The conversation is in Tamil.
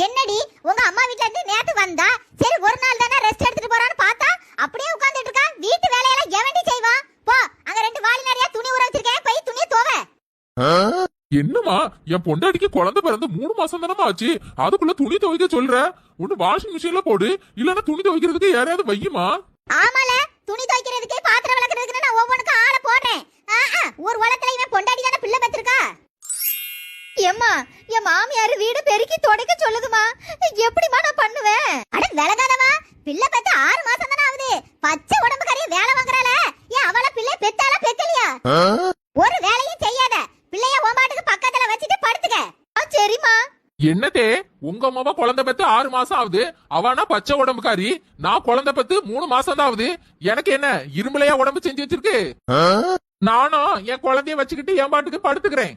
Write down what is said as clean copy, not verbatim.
என்னடி உங்க அம்மா வீட்ல இருந்து நேத்து வந்தா, சரி ஒரு நாள் தானே ரெஸ்ட் எடுத்துட்டு போறான்னு பார்த்தா அப்படியே உட்கார்ந்துட்டு இருக்கா. வீட்டு வேலையெல்லாம் எவன்டி செய்வா? போ, அங்க 2 வாளி நிறைய துணி ஊற வச்சிருக்கேன், போய் துணியை துவை. என்னமா என் பொண்டாட்டிக்கு குழந்தை பிறந்து 3 மாசம் தானமா ஆச்சு, அதுக்குள்ள துணி துவைக்க சொல்ற? ஒண்ணு வாஷிங் மிஷின்ல போடு, இல்லன்னா துணி துவைக்கிறதுக்கு யாரையாவது வையுமா. ஆமால, துணி துவைக்கிறதுக்கு பாத்திரம் விளக்குறதுக்கு நான் ஒவ்வொன்றுக்கும் ஆளை போடுறேன். ஒரு உலகத்துல இவன் பொண்டாட்டி தானே பிள்ளை பெற்றிருக்கா. எம்மா, என் மாமியார் வீடு பெருக்கி துடைக்க சொல்லுதுமா, எப்படிமா நான் பண்ணுவேன்? அட விலகாதவா, பிள்ளை பெத்த 6 மாசம் தானே ஆகுது, பச்சை உடம்புக்காரியே வேலை வாங்குறாள. ஏன் அவள பிள்ளை பெத்தாலா பெக்கலையா? ஒரு வேலையும் செய்யாத, பிள்ளைய ஓமாட்டுக்கு பக்கத்துல வச்சுட்டு படுத்துக்க. சரிம்மா. என்னதே, உங்க அம்மாவா குழந்தை பெத்து 6 மாசம் ஆகுது, அவனா பச்சை உடம்புக்காரி, நான் குழந்தை பெத்து 3 மாசம் தான் ஆகுது. எனக்கு என்ன இரும்பலையா உடம்பு செஞ்சு வச்சிருக்கு? நானும் என் குழந்தைய வச்சுக்கிட்டு என் பாட்டுக்கு படுத்துக்கிறேன்.